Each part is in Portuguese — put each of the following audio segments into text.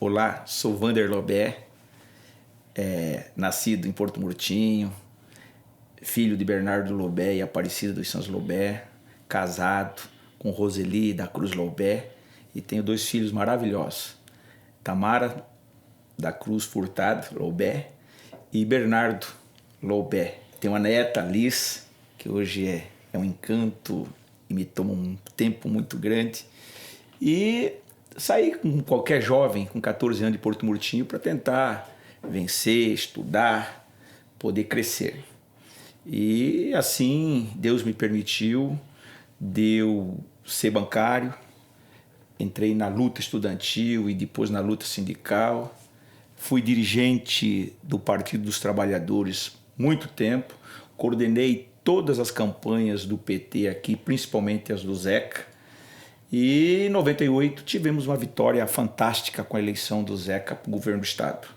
Olá, sou Vander Lobé, nascido em Porto Murtinho, filho de Bernardo Lobé e Aparecida dos Santos Lobé, casado com Roseli da Cruz Lobé e tenho 2 filhos maravilhosos, Tamara da Cruz Furtado Lobé e Bernardo Lobé. Tenho uma neta, Liz, que hoje é um encanto e me toma um tempo muito grande. E saí com qualquer jovem com 14 anos de Porto Murtinho para tentar vencer, estudar, poder crescer. E assim Deus me permitiu de eu ser bancário, entrei na luta estudantil e depois na luta sindical, fui dirigente do Partido dos Trabalhadores muito tempo, coordenei todas as campanhas do PT aqui, principalmente as do Zeca, e em 98 tivemos uma vitória fantástica com a eleição do Zeca para o governo do estado.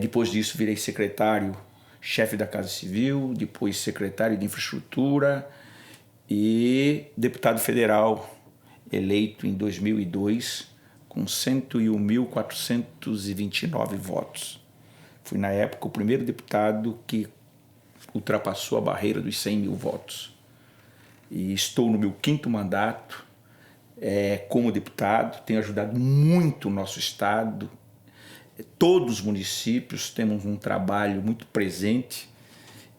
Depois disso virei secretário, chefe da Casa Civil, depois secretário de Infraestrutura e deputado federal eleito em 2002 com 101.429 votos. Fui na época o primeiro deputado que ultrapassou a barreira dos 100 mil votos. E estou no meu 5º mandato como deputado, tenho ajudado muito o nosso estado, todos os municípios temos um trabalho muito presente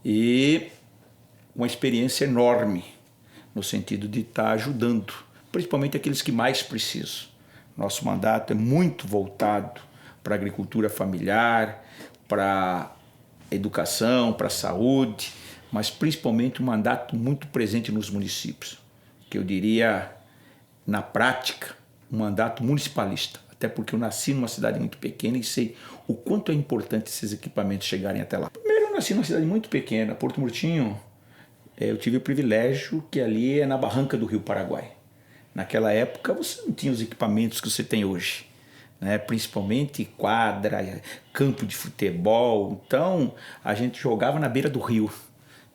e uma experiência enorme no sentido de estar ajudando, principalmente aqueles que mais precisam. Nosso mandato é muito voltado para a agricultura familiar, para a educação, para a saúde, mas principalmente um mandato muito presente nos municípios, que eu diria, na prática, um mandato municipalista, até porque eu nasci numa cidade muito pequena e sei o quanto é importante esses equipamentos chegarem até lá. Primeiro, eu nasci numa cidade muito pequena, Porto Murtinho, eu tive o privilégio que ali é na barranca do Rio Paraguai. Naquela época você não tinha os equipamentos que você tem hoje, né? Principalmente quadra, campo de futebol, então a gente jogava na beira do rio.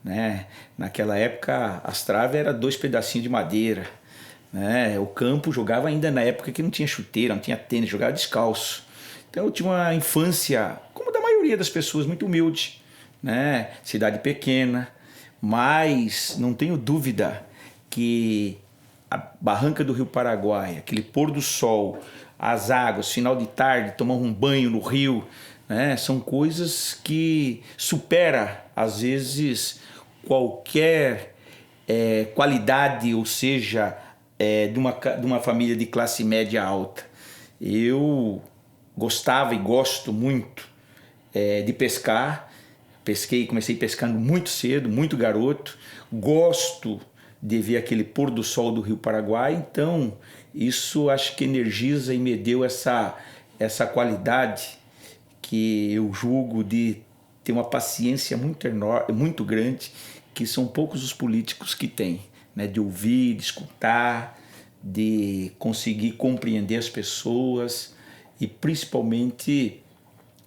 Né? Naquela época as traves eram 2 pedacinhos de madeira, né? O campo jogava ainda na época que não tinha chuteira, não tinha tênis, jogava descalço. Então eu tive uma infância, como da maioria das pessoas, muito humilde, né? Cidade pequena, mas não tenho dúvida que a barranca do Rio Paraguai, aquele pôr do sol, as águas, final de tarde, tomar um banho no rio, né? São coisas que supera às vezes qualquer qualidade, ou seja, de uma família de classe média alta. Eu gostava e gosto muito de pescar, comecei pescando muito cedo, muito garoto, gosto de ver aquele pôr do sol do Rio Paraguai, então isso acho que energiza e me deu essa qualidade que eu julgo de ter uma paciência muito enorme, muito grande, que são poucos os políticos que têm, né? De ouvir, de escutar, de conseguir compreender as pessoas e principalmente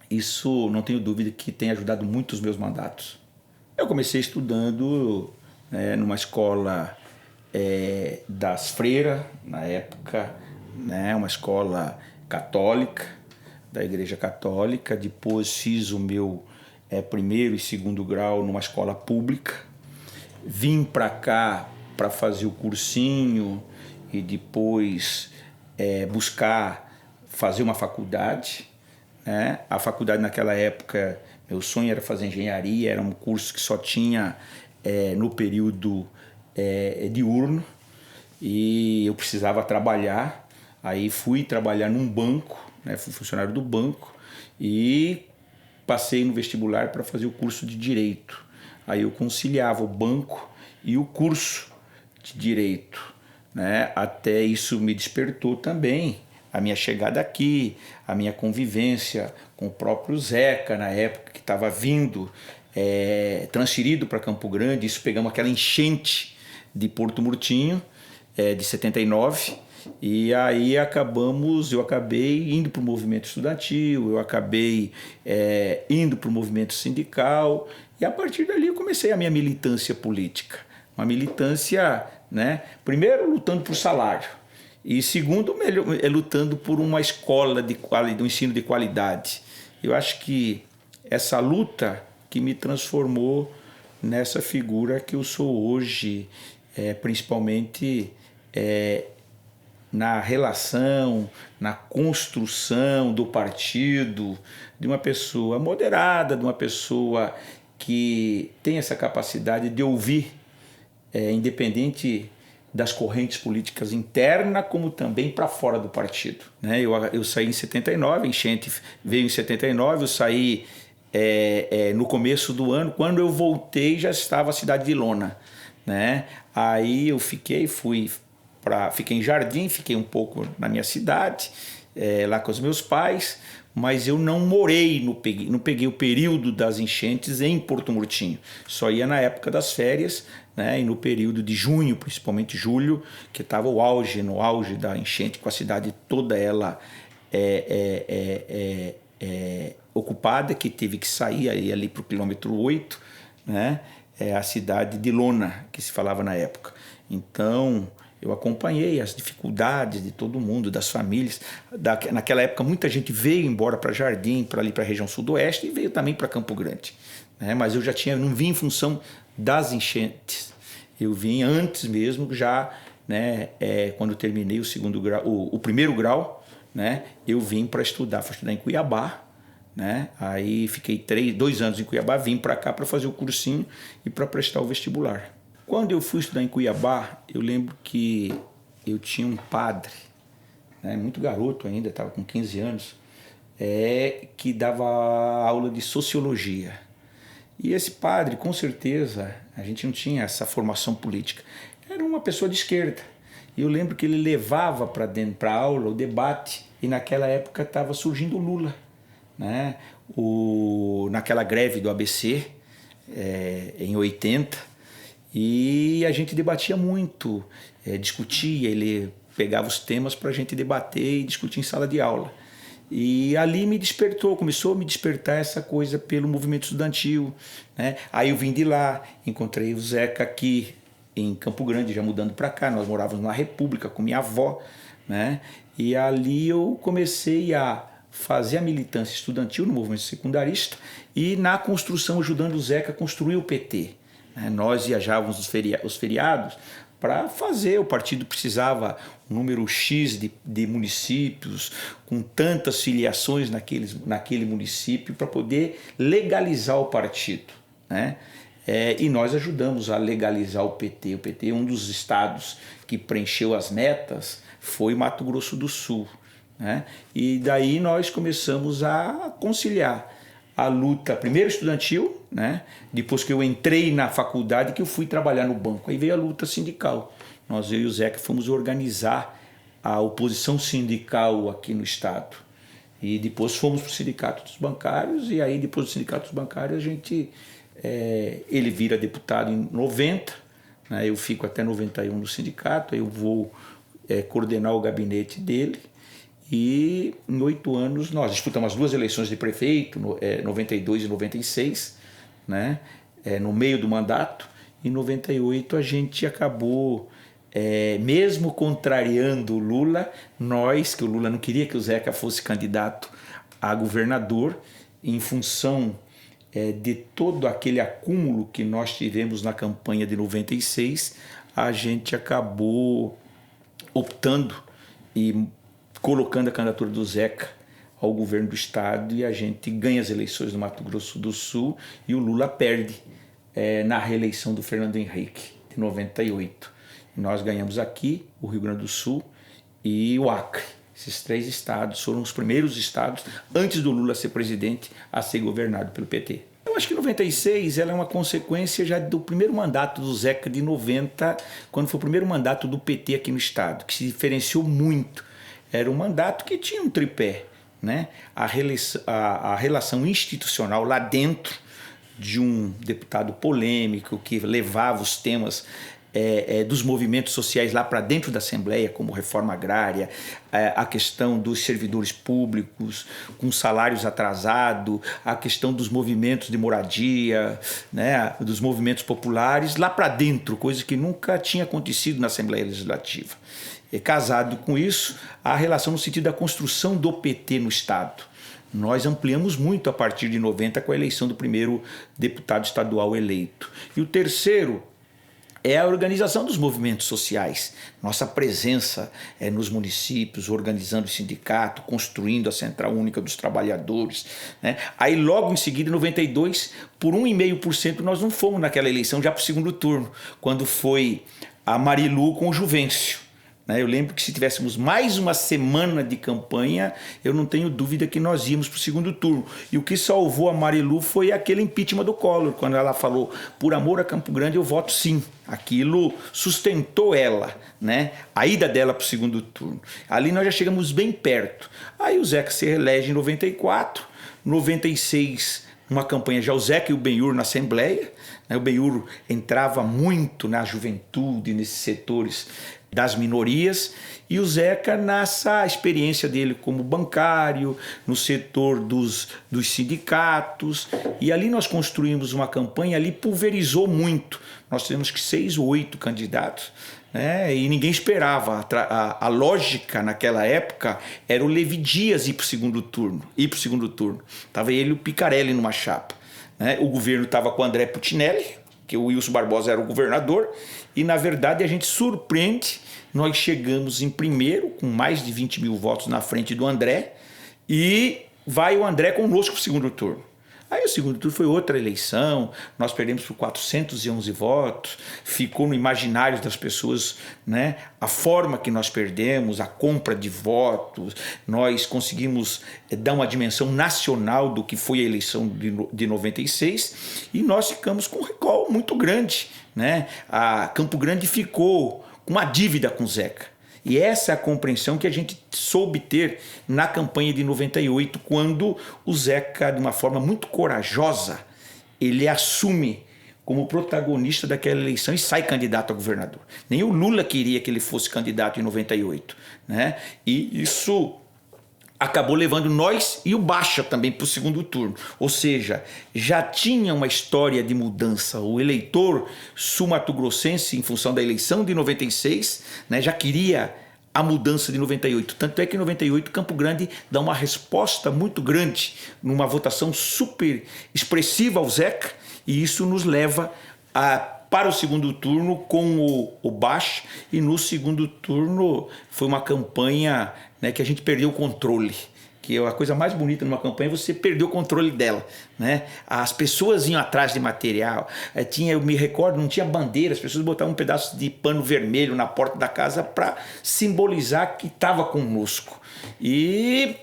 isso, não tenho dúvida que tem ajudado muito os meus mandatos. Eu comecei estudando numa escola das freiras, na época, né? Uma escola católica, da Igreja Católica. Depois fiz o meu 1º e 2º grau numa escola pública. Vim para cá para fazer o cursinho e depois buscar fazer uma faculdade. Né? A faculdade naquela época, meu sonho era fazer engenharia, era um curso que só tinha no período diurno e eu precisava trabalhar. Aí fui trabalhar num banco, né? Fui funcionário do banco e passei no vestibular para fazer o curso de Direito. Aí eu conciliava o banco e o curso de Direito, né? Até isso me despertou também a minha chegada aqui, a minha convivência com o próprio Zeca, na época que estava vindo, transferido para Campo Grande. Isso pegamos aquela enchente de Porto Murtinho, de 79, e aí eu acabei indo para o movimento estudantil, eu acabei indo para o movimento sindical, e a partir dali eu comecei a minha militância política. Uma militância, né, primeiro lutando por salário, E segundo, é lutando por uma escola de um ensino de qualidade. Eu acho que essa luta que me transformou nessa figura que eu sou hoje, principalmente na relação, na construção do partido, de uma pessoa moderada, de uma pessoa que tem essa capacidade de ouvir, independente das correntes políticas internas, como também para fora do partido. Né? Eu saí em 79, a enchente veio em 79, eu saí no começo do ano. Quando eu voltei, já estava a cidade de Lona. Né? Aí eu fiquei em Jardim, fiquei um pouco na minha cidade, lá com os meus pais, mas eu não morei, não peguei o período das enchentes em Porto Murtinho. Só ia na época das férias, né, e no período de junho, principalmente julho, que estava no auge da enchente, com a cidade toda ela ocupada, que teve que sair ali para o quilômetro 8, né, a cidade de Lona, que se falava na época. Então, eu acompanhei as dificuldades de todo mundo, das famílias. Naquela época, muita gente veio embora para Jardim, para ali para a região sudoeste, e veio também para Campo Grande. Né? Mas eu não vim em função das enchentes. Eu vim antes mesmo, já, né, quando eu terminei o primeiro grau, né, eu vim para estudar. Fui estudar em Cuiabá. Né? Aí fiquei 2 anos em Cuiabá, vim para cá para fazer o cursinho e para prestar o vestibular. Quando eu fui estudar em Cuiabá, eu lembro que eu tinha um padre, né, muito garoto ainda, estava com 15 anos, que dava aula de sociologia. E esse padre, com certeza, a gente não tinha essa formação política, era uma pessoa de esquerda. E eu lembro que ele levava para a aula o debate, e naquela época estava surgindo o Lula. Né? Naquela greve do ABC, em 80, e a gente debatia muito, discutia, ele pegava os temas para a gente debater e discutir em sala de aula. E ali começou a me despertar essa coisa pelo movimento estudantil. Né? Aí eu vim de lá, encontrei o Zeca aqui em Campo Grande, já mudando para cá, nós morávamos na República com minha avó. Né? E ali eu comecei a fazer a militância estudantil no movimento secundarista e na construção, ajudando o Zeca a construir o PT. Nós viajávamos os feriados para fazer, o partido precisava um número X de municípios, com tantas filiações naquele município, para poder legalizar o partido. Né? E nós ajudamos a legalizar o PT. O PT, um dos estados que preencheu as metas, foi Mato Grosso do Sul. Né? E daí nós começamos a conciliar a luta, primeiro estudantil, né? Depois que eu entrei na faculdade, que eu fui trabalhar no banco. Aí veio a luta sindical. Eu e o Zeca fomos organizar a oposição sindical aqui no estado. E depois fomos para o Sindicato dos Bancários, e aí depois do Sindicato dos Bancários ele vira deputado em 90, né? Eu fico até 91 no sindicato, aí eu vou coordenar o gabinete dele. E em 8 anos nós disputamos as 2 eleições de prefeito, 92 e 96, né? No meio do mandato. Em 98 a gente acabou, mesmo contrariando o Lula, que o Lula não queria que o Zeca fosse candidato a governador, em função de todo aquele acúmulo que nós tivemos na campanha de 96, a gente acabou optando e colocando a candidatura do Zeca ao governo do estado, e a gente ganha as eleições no Mato Grosso do Sul e o Lula perde na reeleição do Fernando Henrique, de 98. E nós ganhamos aqui, o Rio Grande do Sul e o Acre. Esses 3 estados foram os primeiros estados, antes do Lula ser presidente, a ser governado pelo PT. Eu acho que 96 ela é uma consequência já do primeiro mandato do Zeca de 90, quando foi o primeiro mandato do PT aqui no estado, que se diferenciou muito. Era um mandato que tinha um tripé, né? A relação institucional lá dentro, de um deputado polêmico que levava os temas dos movimentos sociais lá para dentro da Assembleia, como reforma agrária, a questão dos servidores públicos com salários atrasados, a questão dos movimentos de moradia, né, dos movimentos populares, lá para dentro, coisa que nunca tinha acontecido na Assembleia Legislativa. casado com isso, a relação no sentido da construção do PT no Estado. Nós ampliamos muito a partir de 90 com a eleição do primeiro deputado estadual eleito. E o terceiro é a organização dos movimentos sociais, nossa presença nos municípios, organizando o sindicato, construindo a Central Única dos Trabalhadores, né? Aí logo em seguida, em 92, por 1,5% nós não fomos naquela eleição já para o segundo turno, quando foi a Marilu com o Juvencio. Eu lembro que se tivéssemos mais uma semana de campanha, eu não tenho dúvida que nós íamos para o segundo turno. E o que salvou a Marilu foi aquele impeachment do Collor, quando ela falou, por amor a Campo Grande eu voto sim. Aquilo sustentou ela, né? A ida dela para o segundo turno. Ali nós já chegamos bem perto. Aí o Zeca se reelege em 94, 96, uma campanha já o Zeca e o Benhur na Assembleia. O Benhur entrava muito na juventude, nesses setores das minorias, e o Zeca nessa experiência dele como bancário, no setor dos sindicatos, e ali nós construímos uma campanha, ali pulverizou muito. Nós temos que 6 ou 8 candidatos, né? E ninguém esperava. A lógica naquela época era o Levi Dias ir para o segundo turno. Estava ele e o Picarelli numa chapa. O governo estava com o André Putinelli, que o Wilson Barbosa era o governador, e na verdade a gente surpreende, nós chegamos em primeiro, com mais de 20 mil votos na frente do André, e vai o André conosco para o segundo turno. Aí o segundo turno foi outra eleição, nós perdemos por 411 votos, ficou no imaginário das pessoas, né, a forma que nós perdemos, a compra de votos, nós conseguimos dar uma dimensão nacional do que foi a eleição de 96 e nós ficamos com um recall muito grande, né? A Campo Grande ficou com uma dívida com o Zeca. E essa é a compreensão que a gente soube ter na campanha de 98, quando o Zeca, de uma forma muito corajosa, ele assume como protagonista daquela eleição e sai candidato a governador. Nem o Lula queria que ele fosse candidato em 98, né? E isso acabou levando nós e o Baixa também para o segundo turno. Ou seja, já tinha uma história de mudança. O eleitor sul-mato-grossense, em função da eleição de 96, né, já queria a mudança de 98. Tanto é que em 98 Campo Grande dá uma resposta muito grande, numa votação super expressiva ao Zeca, e isso nos leva para o segundo turno com o Baixa, e no segundo turno foi uma campanha, né, que a gente perdeu o controle, que é a coisa mais bonita numa campanha, você perdeu o controle dela, né? As pessoas iam atrás de material, eu me recordo, não tinha bandeira, as pessoas botavam um pedaço de pano vermelho na porta da casa para simbolizar que estava conosco. E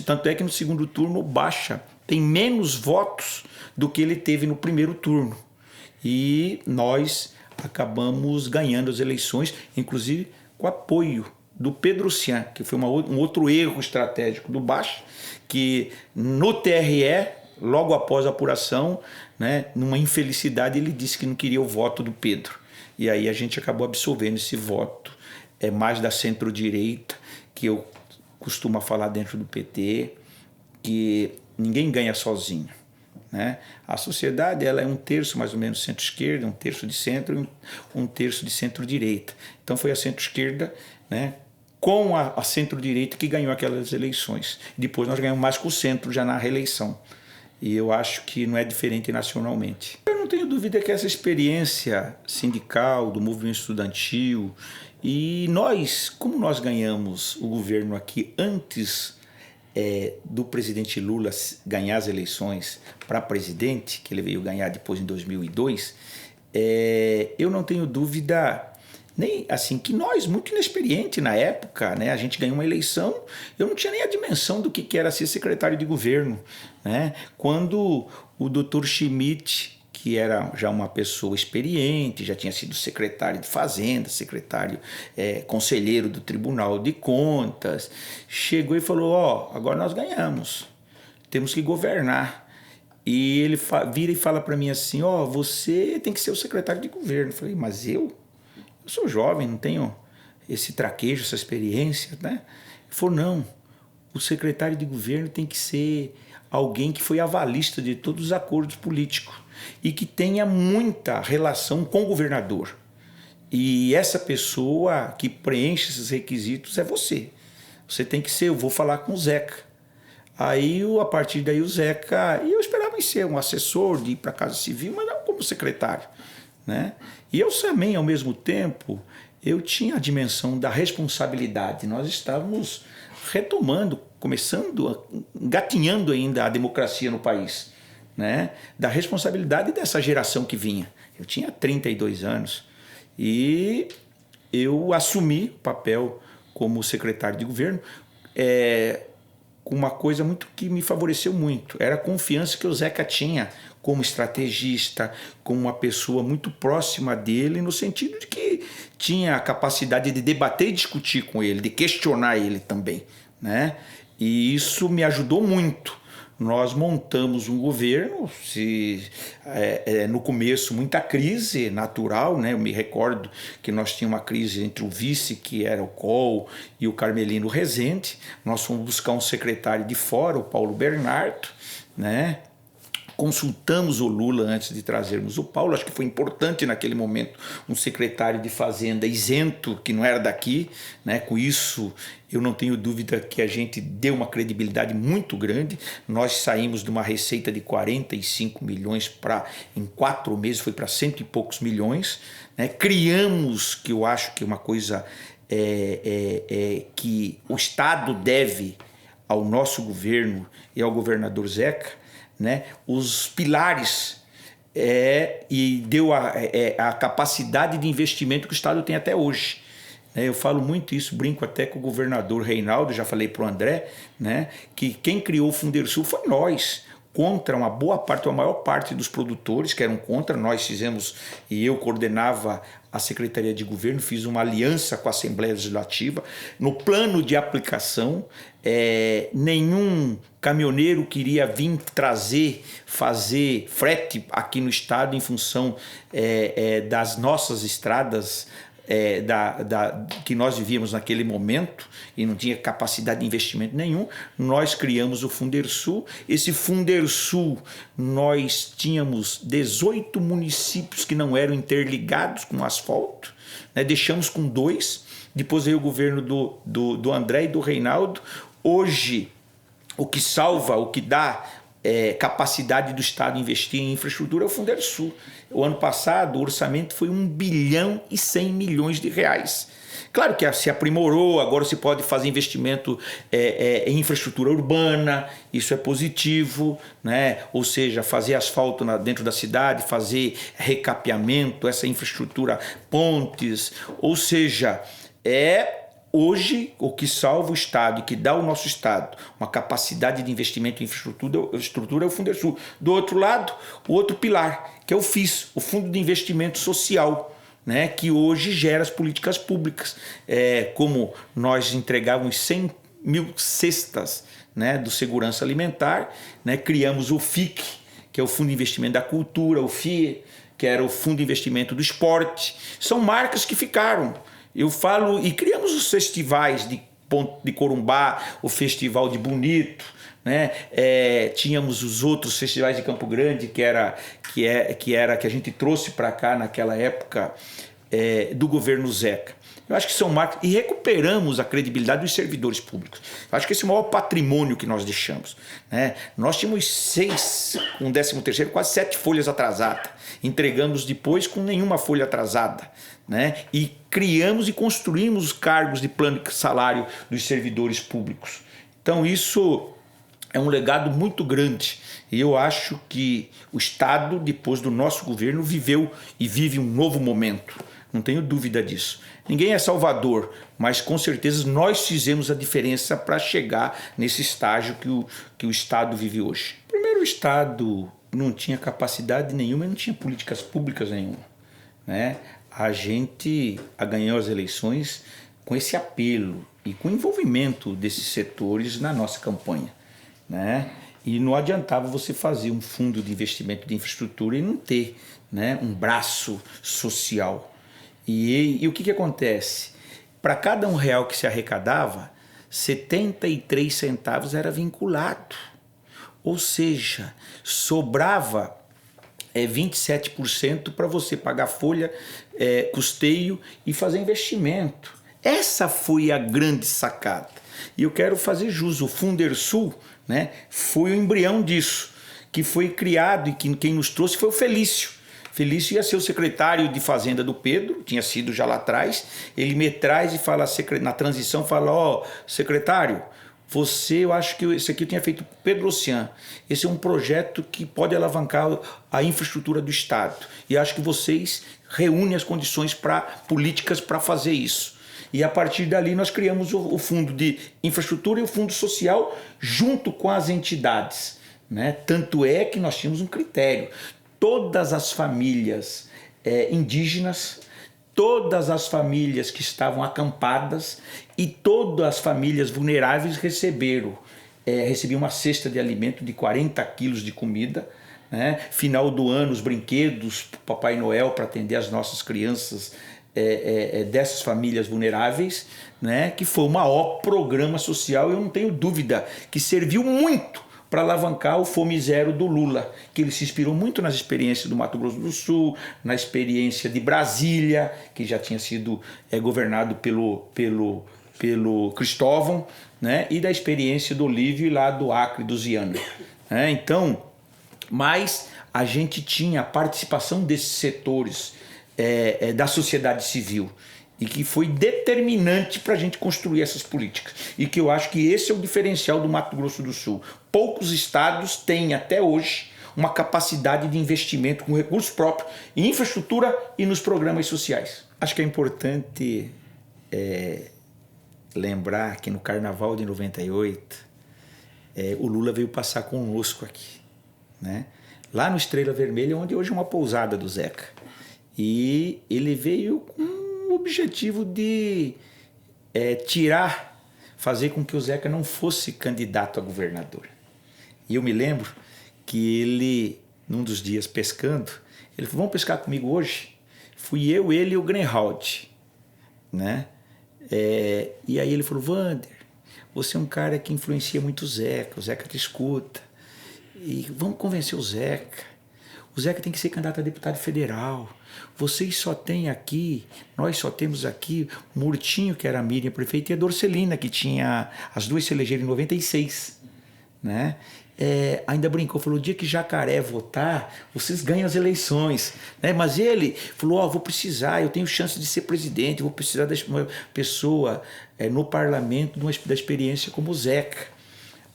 tanto é que no segundo turno o Baixa tem menos votos do que ele teve no primeiro turno. E nós acabamos ganhando as eleições, inclusive com apoio do Pedro Cian, que foi um outro erro estratégico do Baixa, que no TRE, logo após a apuração, né, numa infelicidade, ele disse que não queria o voto do Pedro. E aí a gente acabou absorvendo esse voto, mais da centro-direita, que eu costumo falar dentro do PT, que ninguém ganha sozinho. Né? A sociedade ela é 1/3 mais ou menos centro-esquerda, 1/3 de centro e 1/3 de centro-direita. Então foi a centro-esquerda, né, com a centro-direita que ganhou aquelas eleições. Depois nós ganhamos mais com o centro já na reeleição. E eu acho que não é diferente nacionalmente. Eu não tenho dúvida que essa experiência sindical, do movimento estudantil, e nós, como nós ganhamos o governo aqui antes do presidente Lula ganhar as eleições para presidente, que ele veio ganhar depois em 2002, eu não tenho dúvida nem assim que nós, muito inexperiente na época, né, a gente ganhou uma eleição, eu não tinha nem a dimensão do que era ser secretário de governo, né? Quando o Dr. Schmidt, que era já uma pessoa experiente, já tinha sido secretário de Fazenda, conselheiro do Tribunal de Contas, chegou e falou, agora nós ganhamos, temos que governar. E ele vira e fala para mim assim, você tem que ser o secretário de governo. Eu falei, mas eu sou jovem, não tenho esse traquejo, essa experiência, né? Ele falou, não, o secretário de governo tem que ser alguém que foi avalista de todos os acordos políticos e que tenha muita relação com o governador. E essa pessoa que preenche esses requisitos é você. Você tem que ser, eu vou falar com o Zeca. Aí, a partir daí, o Zeca... E eu esperava em ser um assessor de ir para a Casa Civil, mas não como secretário, né? E eu também, ao mesmo tempo, eu tinha a dimensão da responsabilidade. Nós estávamos retomando, engatinhando ainda a democracia no país, né? Da responsabilidade dessa geração que vinha. Eu tinha 32 anos e eu assumi o papel como secretário de governo com uma coisa muito que me favoreceu muito. Era a confiança que o Zeca tinha como estrategista, como uma pessoa muito próxima dele, no sentido de que tinha a capacidade de debater e discutir com ele, de questionar ele também, né? E isso me ajudou muito. Nós montamos um governo, no começo muita crise natural, né? Eu me recordo que nós tínhamos uma crise entre o vice, que era o Kohl, e o Carmelino Rezende. Nós fomos buscar um secretário de fora, o Paulo Bernardo, né? Consultamos o Lula antes de trazermos o Paulo. Acho que foi importante naquele momento um secretário de Fazenda isento, que não era daqui, né? Com isso, eu não tenho dúvida que a gente deu uma credibilidade muito grande. Nós saímos de uma receita de 45 milhões em 4 meses, foi para 100 e poucos milhões, né? Criamos, que eu acho que é uma coisa que o Estado deve ao nosso governo e ao governador Zeca, né, os pilares e deu a capacidade de investimento que o Estado tem até hoje. Eu falo muito isso, brinco até com o governador Reinaldo, já falei para o André, né, que quem criou o Fundersul foi nós, contra uma boa parte, ou a maior parte dos produtores que eram contra. Nós fizemos, e eu coordenava a Secretaria de Governo, fiz uma aliança com a Assembleia Legislativa. No plano de aplicação, nenhum caminhoneiro queria vir fazer frete aqui no estado em função das nossas estradas que nós vivíamos naquele momento e não tinha capacidade de investimento nenhum. Nós criamos o Fundersul. Esse Fundersul, nós tínhamos 18 municípios que não eram interligados com asfalto, né? Deixamos com 2, depois veio o governo do André e do Reinaldo. Hoje, o que salva, o que dá capacidade do Estado investir em infraestrutura é o Fundersul. O ano passado, o orçamento foi 1 bilhão e 100 milhões de reais. Claro que se aprimorou, agora se pode fazer investimento em infraestrutura urbana, isso é positivo, né? Ou seja, fazer asfalto dentro da cidade, fazer recapeamento, essa infraestrutura, pontes, ou seja, hoje, o que salva o Estado e que dá ao nosso Estado uma capacidade de investimento em infraestrutura é o Fundersul. Do outro lado, o outro pilar, que é o FIS, o Fundo de Investimento Social, né, que hoje gera as políticas públicas. Como nós entregávamos 100 mil cestas, né, do Segurança Alimentar, né, criamos o FIC, que é o Fundo de Investimento da Cultura, o FIE, que era o Fundo de Investimento do Esporte. São marcas que ficaram. Eu falo, e criamos os festivais de Corumbá, o Festival de Bonito, né? Tínhamos os outros festivais de Campo Grande, que a gente trouxe para cá naquela época do governo Zeca. Eu acho que são marcas, e recuperamos a credibilidade dos servidores públicos. Eu acho que esse é o maior patrimônio que nós deixamos, né? Nós tínhamos 6, com o 13º, quase 7 folhas atrasadas. Entregamos depois com nenhuma folha atrasada, né? E criamos e construímos os cargos de plano de salário dos servidores públicos. Então isso é um legado muito grande. E eu acho que o Estado, depois do nosso governo, viveu e vive um novo momento. Não tenho dúvida disso. Ninguém é salvador, mas com certeza nós fizemos a diferença para chegar nesse estágio que o Estado vive hoje. Primeiro, o Estado não tinha capacidade nenhuma e não tinha políticas públicas nenhuma, né? A gente ganhou as eleições com esse apelo e com o envolvimento desses setores na nossa campanha, né? E não adiantava você fazer um fundo de investimento de infraestrutura e não ter, né, um braço social. E o que acontece? Para cada R$1 que se arrecadava, 73 centavos era vinculado. Ou seja, sobrava é 27% para você pagar folha, custeio e fazer investimento. Essa foi a grande sacada. E eu quero fazer jus. O Fundersul, né, foi o embrião disso, que foi criado e quem nos trouxe foi o Felício. Felício ia ser o secretário de Fazenda do Pedro, tinha sido já lá atrás. Ele me traz e fala, na transição, fala, secretário, eu acho que esse aqui eu tinha feito Pedro Ocean. Esse é um projeto que pode alavancar a infraestrutura do Estado. E acho que vocês reúnem as condições políticas para fazer isso. E a partir dali nós criamos o Fundo de Infraestrutura e o Fundo Social junto com as entidades, né? Tanto é que nós tínhamos um critério. Todas as famílias indígenas, todas as famílias que estavam acampadas e todas as famílias vulneráveis recebiam uma cesta de alimento de 40 quilos de comida, né? Final do ano, os brinquedos, Papai Noel para atender as nossas crianças dessas famílias vulneráveis, né? Que foi o maior programa social, eu não tenho dúvida, que serviu muito para alavancar o Fome Zero do Lula, que ele se inspirou muito nas experiências do Mato Grosso do Sul, na experiência de Brasília, que já tinha sido governado pelo Cristóvão, né? E da experiência do Olívio lá do Acre, do Ziana. Então, mas a gente tinha a participação desses setores da sociedade civil e que foi determinante para a gente construir essas políticas. E que eu acho que esse é o diferencial do Mato Grosso do Sul. Poucos estados têm até hoje uma capacidade de investimento com recursos próprios em infraestrutura e nos programas sociais. Acho que é importante lembrar que no Carnaval de 98 o Lula veio passar conosco aqui, né? Lá no Estrela Vermelha, onde hoje é uma pousada do Zeca. E ele veio com o objetivo de fazer com que o Zeca não fosse candidato a governador. E eu me lembro que ele, num dos dias pescando, ele falou, vamos pescar comigo hoje? Fui eu, ele e o Greenhalgh, né? E aí ele falou, Wander, você é um cara que influencia muito o Zeca te escuta. E vamos convencer o Zeca. O Zeca tem que ser candidato a deputado federal. Vocês só têm aqui, nós só temos aqui Murtinho, que era a Miriam prefeita, e a Dorcelina, que tinha, as duas se elegeram em 96, né? Ainda brincou, falou, o dia que Jacaré votar, vocês ganham as eleições, né? Mas ele falou, vou precisar, eu tenho chance de ser presidente, vou precisar de uma pessoa no parlamento da experiência como o Zeca.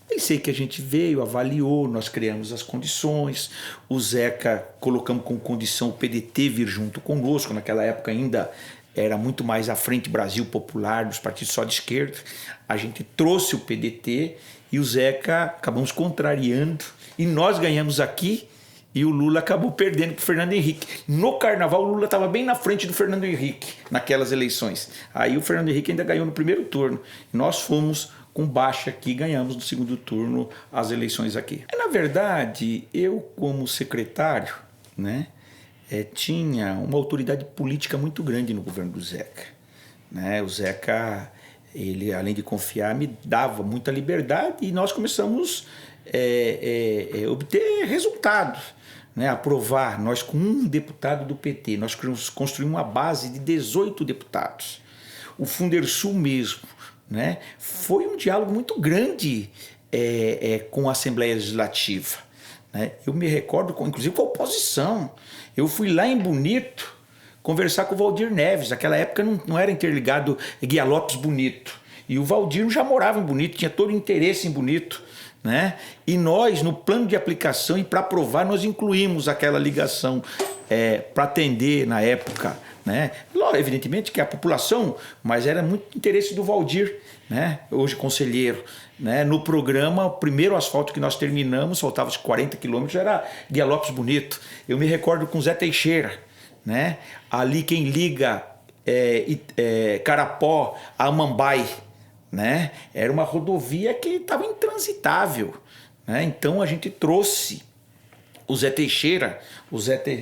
Eu sei que a gente veio, avaliou, nós criamos as condições, o Zeca colocamos como condição o PDT vir junto conosco, naquela época ainda era muito mais a Frente Brasil Popular, dos partidos só de esquerda, a gente trouxe o PDT e o Zeca acabamos contrariando e nós ganhamos aqui e o Lula acabou perdendo para o Fernando Henrique. No Carnaval o Lula estava bem na frente do Fernando Henrique naquelas eleições, aí o Fernando Henrique ainda ganhou no primeiro turno, nós fomos com baixa aqui, ganhamos no segundo turno as eleições aqui. Na verdade, eu como secretário, né, tinha uma autoridade política muito grande no governo do Zeca, né? O Zeca, ele além de confiar, me dava muita liberdade e nós começamos a obter resultados, né? Aprovar, nós com um deputado do PT, nós construímos uma base de 18 deputados. O Fundersul mesmo, né? Foi um diálogo muito grande com a Assembleia Legislativa, né? Eu me recordo, inclusive com a oposição. Eu fui lá em Bonito conversar com o Valdir Neves. Naquela época não era interligado Guia Lopes Bonito. E o Valdir já morava em Bonito, tinha todo o interesse em Bonito, né? E nós, no plano de aplicação e para aprovar, nós incluímos aquela ligação para atender na época, né? Evidentemente que a população, mas era muito interesse do Valdir, né? Hoje conselheiro, né? No programa, o primeiro asfalto que nós terminamos, faltava 40 quilômetros, era Guia Lopes Bonito. Eu me recordo com Zé Teixeira, né? Ali quem liga Carapó a Amambai, né? Era uma rodovia que estava intransitável, né? Então a gente trouxe o Zé Teixeira,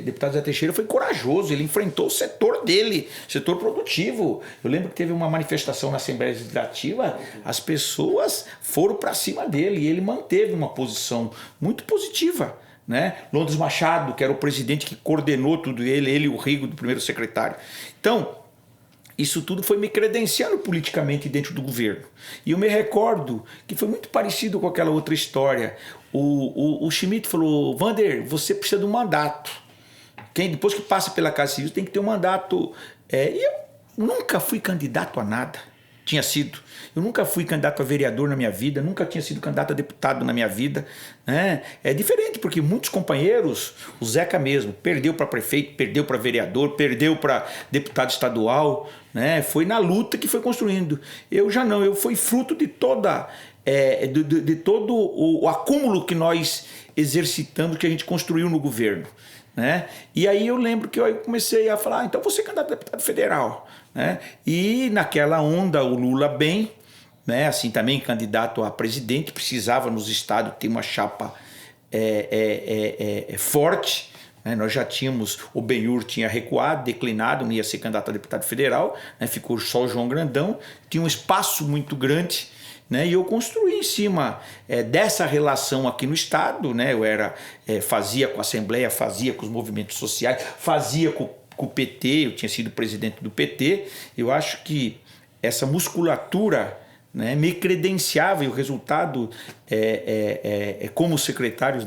deputado Zé Teixeira foi corajoso, ele enfrentou o setor dele, setor produtivo. Eu lembro que teve uma manifestação na Assembleia Legislativa, as pessoas foram para cima dele e ele manteve uma posição muito positiva, né? Londres Machado, que era o presidente que coordenou tudo ele e o Rigo, do primeiro secretário. Então, isso tudo foi me credenciando politicamente dentro do governo. E eu me recordo que foi muito parecido com aquela outra história. O Schmidt falou: Wander, você precisa de um mandato. Depois que passa pela Casa Civil tem que ter um mandato. E eu nunca fui candidato a nada. Tinha sido. Eu nunca fui candidato a vereador na minha vida, nunca tinha sido candidato a deputado na minha vida, né? É diferente, porque muitos companheiros, o Zeca mesmo, perdeu para prefeito, perdeu para vereador, perdeu para deputado estadual, né? Foi na luta que foi construindo. Eu já não, eu fui fruto de de todo o acúmulo que nós exercitamos, que a gente construiu no governo. Né? E aí eu lembro que eu comecei a falar: então vou ser candidato a deputado federal. Né? E naquela onda o Lula bem, né? Assim, também candidato a presidente, precisava nos estados ter uma chapa forte. Né? Nós já tínhamos, o Benhur tinha recuado, declinado, não ia ser candidato a deputado federal, né? Ficou só o João Grandão, tinha um espaço muito grande. Né? E eu construí em cima dessa relação aqui no Estado. Né? Eu fazia com a Assembleia, fazia com os movimentos sociais, fazia com o PT, eu tinha sido presidente do PT. Eu acho que essa musculatura, né, me credenciava, e o resultado como secretário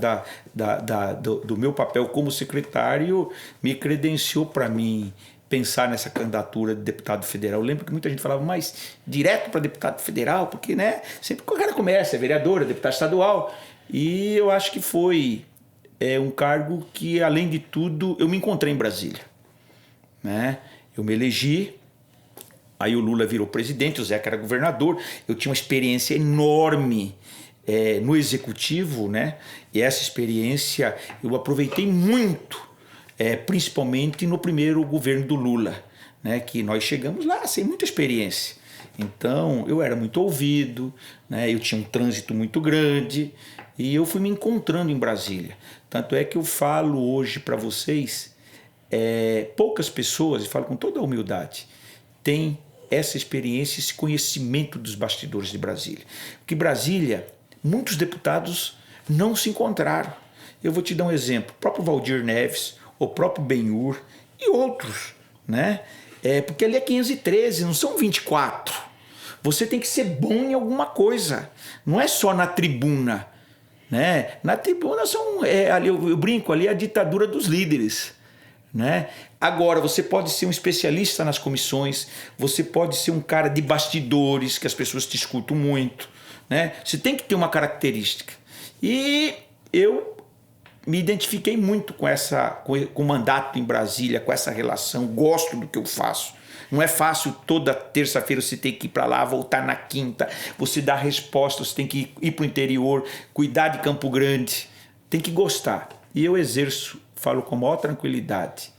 do meu papel como secretário me credenciou para mim pensar nessa candidatura de deputado federal. Eu lembro que muita gente falava: mas direto para deputado federal, porque, né, sempre que o cara começa, é vereador, é deputado estadual. E eu acho que foi um cargo que, além de tudo, eu me encontrei em Brasília. Né? Eu me elegi, aí o Lula virou presidente, o Zeca era governador, eu tinha uma experiência enorme no executivo, né? E essa experiência eu aproveitei muito, principalmente no primeiro governo do Lula, né? Que nós chegamos lá sem muita experiência. Então eu era muito ouvido, né? Eu tinha um trânsito muito grande e eu fui me encontrando em Brasília. Tanto é que eu falo hoje para vocês, poucas pessoas, e falo com toda a humildade, têm essa experiência, esse conhecimento dos bastidores de Brasília. Porque Brasília, muitos deputados não se encontraram. Eu vou te dar um exemplo: o próprio Valdir Neves, o próprio Benhur e outros, né? Porque ali é 513, não são 24. Você tem que ser bom em alguma coisa, não é só na tribuna, né? Na tribuna ali eu brinco, ali é a ditadura dos líderes, né? Agora, você pode ser um especialista nas comissões, você pode ser um cara de bastidores, que as pessoas te escutam muito, né? Você tem que ter uma característica. E eu me identifiquei muito com o mandato em Brasília, com essa relação, gosto do que eu faço. Não é fácil, toda terça-feira você tem que ir para lá, voltar na quinta, você dá resposta, você tem que ir para o interior, cuidar de Campo Grande, tem que gostar. E eu exerço, falo com a maior tranquilidade,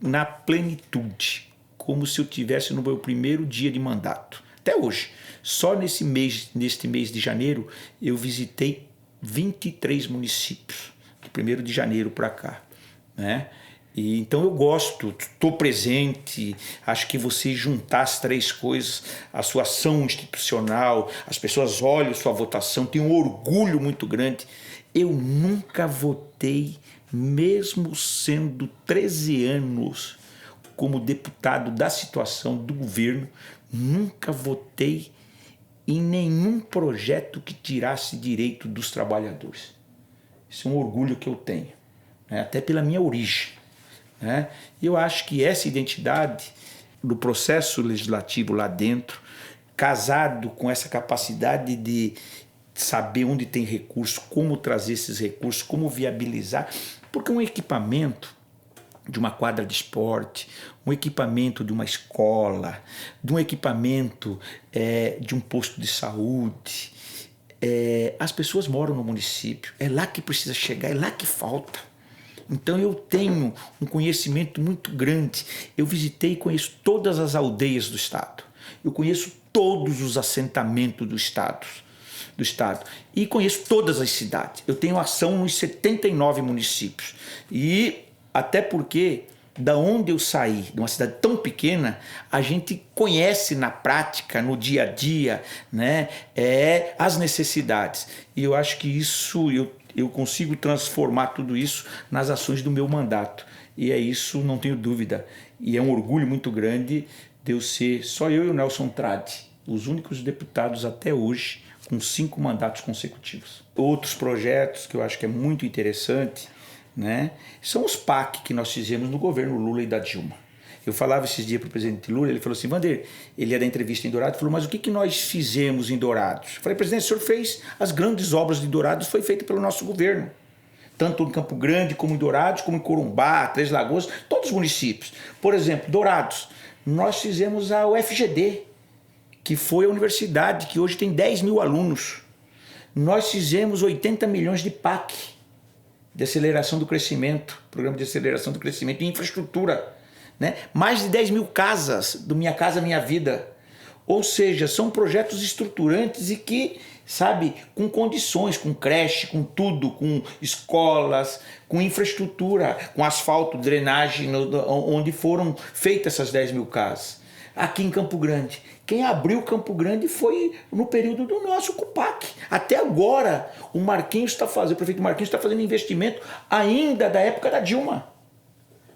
na plenitude, como se eu tivesse no meu primeiro dia de mandato. Até hoje, só neste mês de janeiro, eu visitei 23 municípios, de 1º de janeiro para cá, né? E então eu gosto, estou presente. Acho que você juntar as três coisas, a sua ação institucional, as pessoas olham sua votação, tem um orgulho muito grande. Eu nunca votei, mesmo sendo 13 anos como deputado da situação do governo, nunca votei em nenhum projeto que tirasse direito dos trabalhadores. Isso é um orgulho que eu tenho, né? Até pela minha origem. Né? E eu acho que essa identidade do processo legislativo lá dentro, casado com essa capacidade de saber onde tem recurso, como trazer esses recursos, como viabilizar, porque um equipamento de uma quadra de esporte, um equipamento de uma escola, de um equipamento de um posto de saúde, as pessoas moram no município, é lá que precisa chegar, é lá que falta. Então eu tenho um conhecimento muito grande. Eu visitei e conheço todas as aldeias do estado. Eu conheço todos os assentamentos do estado. E conheço todas as cidades. Eu tenho ação nos 79 municípios. E até porque da onde eu saí, de uma cidade tão pequena, a gente conhece na prática, no dia a dia, né, as necessidades. E eu acho que isso, eu consigo transformar tudo isso nas ações do meu mandato. E é isso, não tenho dúvida. E é um orgulho muito grande de eu ser, só eu e o Nelson Trade, os únicos deputados até hoje com 5 mandatos consecutivos. Outros projetos que eu acho que é muito interessante, né, são os PAC que nós fizemos no governo Lula e da Dilma. Eu falava esses dias para o presidente Lula, ele falou assim, Wander, ele ia dar entrevista em Dourados, falou, mas o que nós fizemos em Dourados? Eu falei, presidente, o senhor fez as grandes obras de Dourados, foi feito pelo nosso governo. Tanto em Campo Grande, como em Dourados, como em Corumbá, Três Lagoas, todos os municípios. Por exemplo, Dourados, nós fizemos a UFGD, que foi a universidade que hoje tem 10 mil alunos. Nós fizemos 80 milhões de PAC, de aceleração do crescimento, programa de aceleração do crescimento e infraestrutura, né? Mais de 10 mil casas do Minha Casa Minha Vida. Ou seja, são projetos estruturantes e que, sabe, com condições, com creche, com tudo, com escolas, com infraestrutura, com asfalto, drenagem, onde foram feitas essas 10 mil casas. Aqui em Campo Grande. Quem abriu Campo Grande foi no período do nosso CUPAC. Até agora, o prefeito Marquinhos está fazendo investimento ainda da época da Dilma,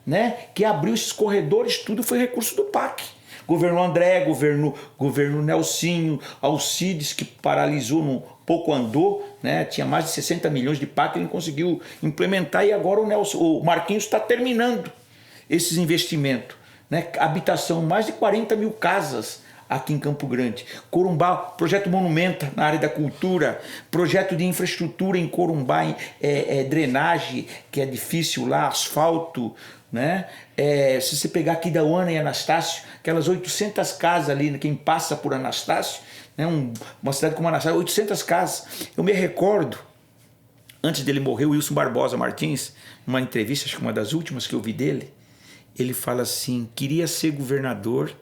né? Que abriu esses corredores, tudo foi recurso do PAC. Governo André, governo Nelsinho, Alcides, que paralisou, pouco andou, né? Tinha mais de 60 milhões de PAC, ele não conseguiu implementar, e agora o Marquinhos está terminando esses investimentos, né? Habitação, mais de 40 mil casas aqui em Campo Grande. Corumbá, projeto Monumenta na área da cultura, projeto de infraestrutura em Corumbá, drenagem, que é difícil lá, asfalto, né? Se você pegar aqui da Uana e Anastácio, aquelas 800 casas ali, quem passa por Anastácio, né? Uma cidade como Anastácio, 800 casas. Eu me recordo, antes dele morrer, o Wilson Barbosa Martins, numa entrevista, acho que uma das últimas que eu vi dele, ele fala assim, queria ser governador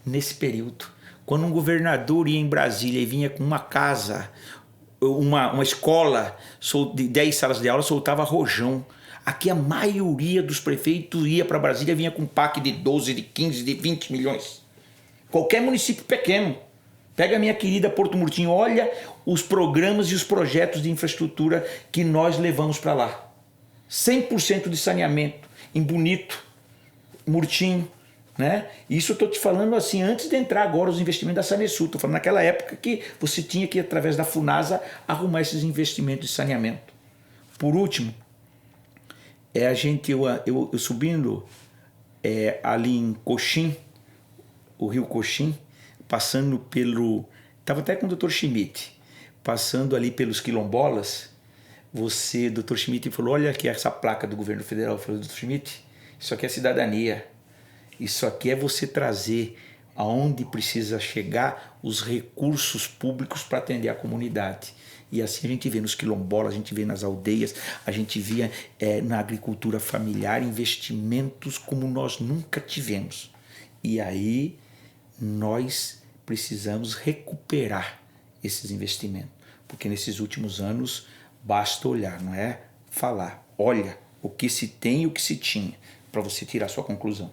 nesse período. Quando um governador ia em Brasília e vinha com uma casa, uma escola de 10 salas de aula, soltava rojão. Aqui a maioria dos prefeitos ia para Brasília, vinha com PAC de 12, de 15, de 20 milhões. Qualquer município pequeno. Pega a minha querida Porto Murtinho, olha os programas e os projetos de infraestrutura que nós levamos para lá. 100% de saneamento, em Bonito, Murtinho, né? Isso eu estou te falando assim, antes de entrar agora os investimentos da Sanesul. Estou falando naquela época que você tinha que, através da Funasa, arrumar esses investimentos de saneamento. Por último, eu subindo ali em Coxim, o rio Coxim, passando pelo... Estava até com o Dr. Schmidt, passando ali pelos quilombolas, Dr. Schmidt falou, olha aqui essa placa do governo federal. Eu falei, Dr. Schmidt, isso aqui é cidadania. Isso aqui é você trazer aonde precisa chegar os recursos públicos para atender a comunidade. E assim a gente vê nos quilombolas, a gente vê nas aldeias, a gente via na agricultura familiar investimentos como nós nunca tivemos. E aí nós precisamos recuperar esses investimentos. Porque nesses últimos anos basta olhar, não é falar. Olha o que se tem e o que se tinha, para você tirar a sua conclusão.